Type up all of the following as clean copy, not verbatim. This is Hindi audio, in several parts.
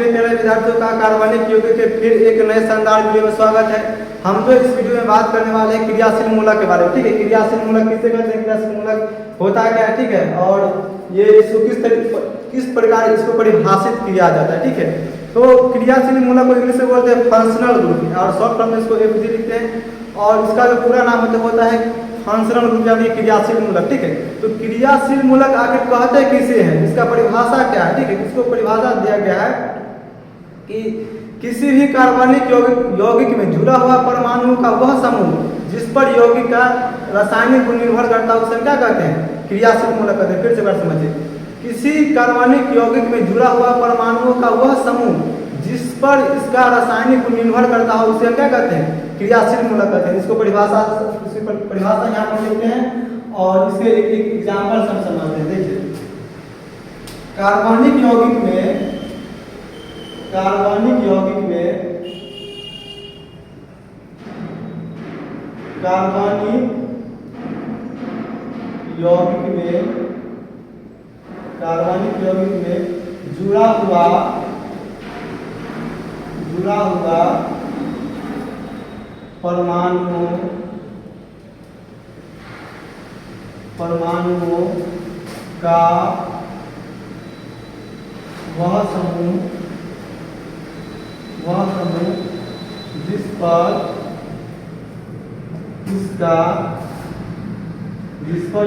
मेरे प्यारे विद्यार्थियों का कार्बनिक यौगिक के फिर एक नए शानदार वीडियो में स्वागत है। हम जो इस वीडियो में बात करने वाले हैं क्रियाशील मूलक के बारे में। ठीक है, क्रियाशील मूलक किसे कहते हैं, क्रियाशील मूलक होता क्या है, ठीक है, और ये इसको किस प्रकार इसको परिभाषित किया जाता है। ठीक है, तो क्रियाशील मूलक को इंग्लिश में बोलते हैं फंक्शनल ग्रुप, और शॉर्ट फॉर्म में इसको एफजी लिखते हैं, और इसका जो पूरा नाम होता है फंक्शनल ग्रुप यानी क्रियाशील मूलक। ठीक है, तो क्रियाशील मूलक आखिर कहते किसे हैं, इसका परिभाषा क्या है। ठीक है, इसको परिभाषा दिया गया है कि किसी भी कार्बनिक यौगिक में जुड़ा हुआ परमाणु का वह समूह जिस पर यौगिक का रासायनिक गुण निर्भर करता है उसे क्या कहते हैं, क्रियाशील मूलक कहते हैं। फिर से बात समझिए, किसी कार्बनिक यौगिक में जुड़ा हुआ परमाणुओं का वह समूह जिस पर इसका रासायनिक गुण निर्भर करता है उसे क्या कहते हैं, क्रियाशील मूलक कहते हैं। इसको परिभाषा यहाँ पर लिखते हैं और इसके एक एग्जाम्पल हम समझते हैं। देखिए, कार्बनिक यौगिक में कार्बनिक यौगिक में जुड़ा हुआ परमाणुओं का वह समूह जिस पर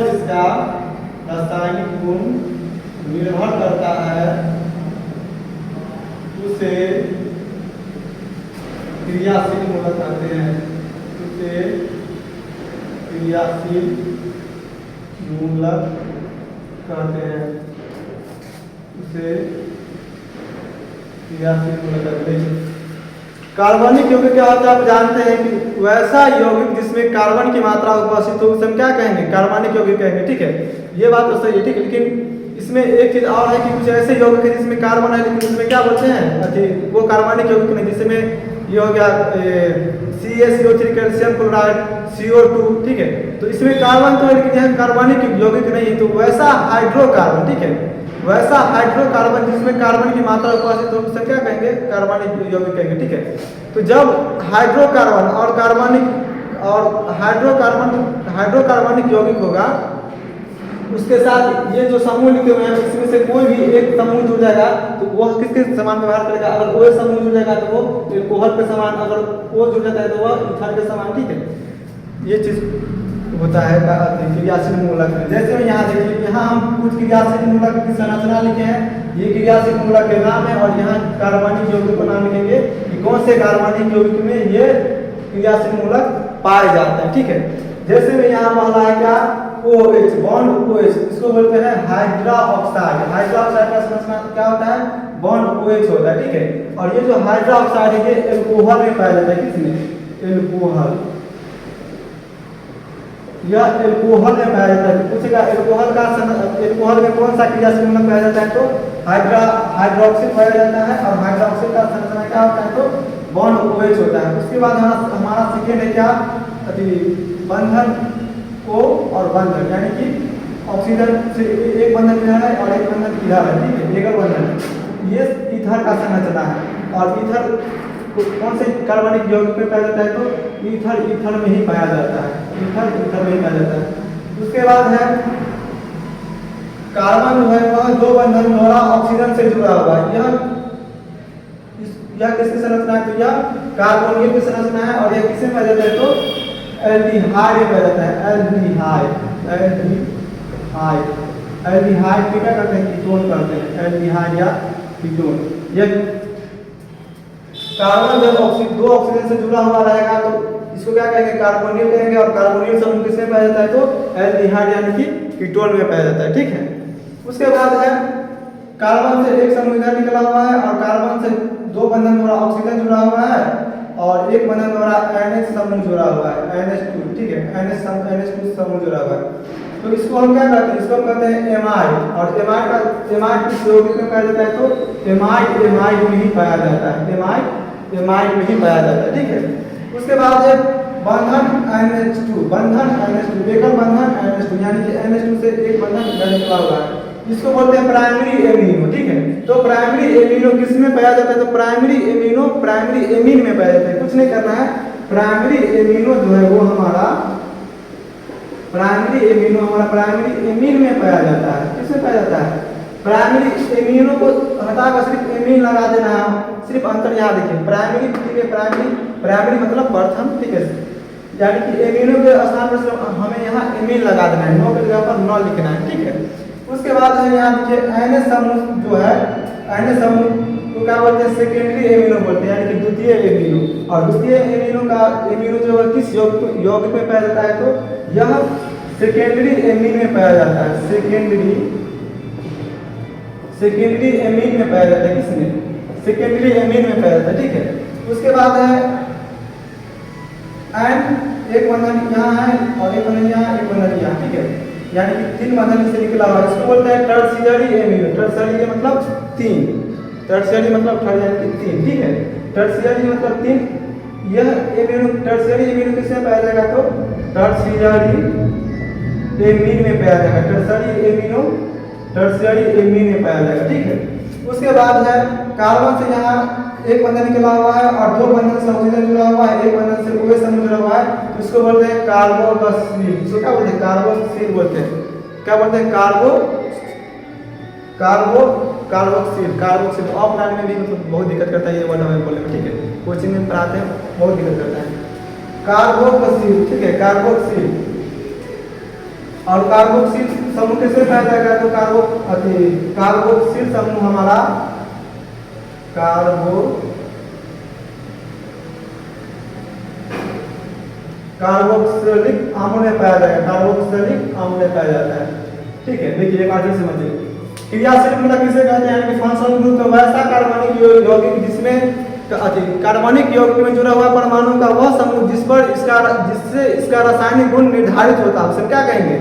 इसका रासायनिक गुण निर्भर करता है, उसे क्रियाशील मूलक कहते हैं। कार्बनिक यौगिक क्या होता है, आप जानते हैं कि वैसा यौगिक जिसमें कार्बन की मात्रा उपस्थित हो उसे हम क्या कहेंगे, कार्बनिक यौगिक कहेंगे। ठीक है, ये बात तो सही है। ठीक है, लेकिन इसमें एक चीज और है कि कुछ ऐसे यौगिक है जिसमें कार्बन है लेकिन उसमें क्या बोलते हैं, वो कार्बनिक यौगिक नहीं, जिसमें ये हो गया CaCO3 कैल्शियम क्लोराइड CO2। ठीक है, तो इसमें कार्बन तो है लेकिन यह कार्बनिक यौगिक नहीं है, तो वैसा हाइड्रोकार्बन, ठीक है, वैसा हाइड्रोकार्बन जिसमें कार्बन की मात्रा उपस्थित हो उसे क्या कहेंगे, कार्बनिक यौगिक कहेंगे। ठीक है, तो जब हाइड्रोकार्बन और हाइड्रोकार्बनिक यौगिक होगा उसके साथ ये जो समूह लिखे हुए हैं इसमें से कोई भी एक समूह जुड़ जाएगा तो वह किसके समान व्यवहार करेगा, अगर वो समूह जुड़ जाएगा तो वो एल्कोहल के समान, अगर वो जुड़ जाता है तो वह इथाइल के समान। ठीक है, ये चीज होता है क्रियाशील मूलक में। जैसे में यहाँ देखिए, यहाँ हम कुछ क्रियाशील मूलक की संरचना लिखे हैं, ये क्रियाशील मूलक के नाम है, और यहाँ कार्बनिक यौगिक का नाम लिखेंगे कि कौन से कार्बनिक यौगिक में ये क्रियाशील मूलक पाए जाते हैं। ठीक है, जैसे में यहाँ पहला है क्या, OH बॉन्ड OH, इसको बोलते हैं हाइड्रा ऑक्साइड। हाइड्रा ऑक्साइड का संरचना क्या होता है, बॉन्ड OH होता है। ठीक है, और ये जो हाइड्रा ऑक्साइड है ये एल्कोहल में पाया जाता है। किसमें, एल्कोहल, यह एल्कोहल में पाया जाता है। पूछेगा एल्कोहल में कौन सा क्रियाशील मूलक पाया जाता है, तो हाइड्रोक्सिल पाया जाता है, और हाइड्रोक्सिल का संरचना क्या होता है, तो बॉन्ड OH होता है। उसके बाद हमारा सेकेंड है क्या, बंधन O और बंधन, यानी कि ऑक्सीजन से एक बंधन इधर है और एक बंधन इधर है। ठीक है, एकल बंधन, ये ईथर का संरचना है, और ईथर कौन से कार्बनिक यौगिक में पाया जाता है, तो ईथर में ही पाया जाता है, ईथर में ही पाया जाता है। उसके बाद है कार्बन जो है वह दो बंधन द्वारा ऑक्सीजन से जुड़ा हुआ है। यह किसकी संरचना है, तो यह कार्बोनिल की संरचना है, और यह किसमें पाया जाता है, तो एल्डिहाइड में पाया जाता है। एल्डिहाइड की क्या करते हैं, कीटोन करते हैं, एल्डिहाइड या कीटोन। यह कार्बन जब दो ऑक्सीजन से जुड़ा हुआ रहेगा तो इसको क्या कहेंगे, कार्बोनिल कहेंगे, और कार्बोनिल समूह किसमें पाया जाता है, तो एल्डिहाइड यानी कि कीटोन में पाया जाता है। ठीक है, उसके बाद है कार्बन से एक समूह इधर निकला हुआ है, और कार्बन से दो बंधन द्वारा ऑक्सीजन जुड़ा हुआ है, और एक बंधन द्वारा NH समूह जुड़ा हुआ है, NH2। ठीक है, NH2 समूह जुड़ा हुआ है, तो इसको हम क्या कहते हैं, इसको कहते हैं एमाइड, और एमाइड किस यौगिक में पाया जाता है, तो एमाइड में ही पाया जाता है, एमाइड में ही पाया जाता है। ठीक है, उसके बाद है बंधन NH2, बंधन NH2, एकल बंधन NH2, यानी कि NH2 से एक बंधन निकला हुआ है, इसको बोलते हैं प्राइमरी एमिनो। ठीक है, तो प्राइमरी एमिनो किस में पाया जाता है? तो प्राइमरी एमिनो प्राइमरी एमीन में पाया जाता है। कुछ नहीं करना है, प्राइमरी एमिनो जो है वो हमारा प्राइमरी एमिनो हमारा प्राइमरी एमीन में पाया जाता है। किसमें पाया जाता है? प्राइमरी एमिनो को हटाकर सिर्फ एमीन लगा देना है, सिर्फ अंतर यहाँ देखिए, प्राइमरी, ठीक है, प्राइमरी, प्राइमरी मतलब प्रथम, ठीक है, यानी कि एमिनो के स्थान पर हमें यहाँ एमीन लगा देना है, नो के जगह पर नो लिखना है। ठीक है, उसके बाद है यहाँ देखिए NH समूह जो है, NH समूह को क्या बोलते हैं? सेकेंडरी एमिनो बोलते हैं, यानी कि द्वितीय एमिनो। और द्वितीय एमिनो का एमिनो जो है किस यौगिक में पाया जाता है? तो यह सेकेंडरी एमीन में पाया जाता है, सेकेंडरी एमीन में पाया जाता है। किसमें? सेकेंडरी एमीन में पाया जाता है। ठीक है, उसके बाद है एन, एक बंधन यहाँ है और एक बंधन यहाँ, एक बंधन यहाँ। ठीक है, यानी कि 3 बंधन से निकला हुआ, इसको बोलते हैं टर्शियरी एमिनो। टर्शियरी मतलब 3, टर्शियरी मतलब थर्ड यानी कि 3। ठीक है, टर्शियरी मतलब 3। यह एमिनो टर्शियरी एमिनो किसमें पाया जाएगा? तो टर्शियरी एमीन में पाया जाएगा, टर्शियरी एमिनो टर्शियरी एमीन में पाया जाएगा। ठीक है, उसके बाद है कार्बन से यहाँ एक बंधन निकला हुआ है और 2 बंधन से ऑक्सीजन जुड़ा हुआ है, एक बंधन से OH समूह जुड़ा हुआ है, तो इसको बोलते हैं कार्बोक्सिल। इसको क्या बोलते हैं? कार्बोक्सिल बोलते हैं। क्या बोलते हैं? कार्बोक्सिल। ऑफलाइन में भी मतलब बहुत दिक्कत करता है ये वर्ड हमें बोलने में। ठीक है, कोचिंग में पढ़ाते हैं, बहुत दिक्कत करता है। कार्बोक्सिल, ठीक है, कार्बोक्सिल। और कार्बोक्सिल समूह कैसे पाया जाएगा? तो कार्बोक्सिल समूह हमारा कार्बोक्सिलिक अम्ल में पाया जाएगा, कार्बोक्सिलिक अम्ल में पाया जाता है। ठीक है, देखिए एक बार समझिए, क्रियाशील मतलब किसे कहते हैं? यानी कि फंक्शनल ग्रुप, तो वैसा कार्बनिक यौगिक जिसमें कार्बनिक यौगिक में जुड़ा हुआ परमाणु का वह समूह जिससे इसका रासायनिक गुण निर्धारित होता है, उसे क्या कहेंगे?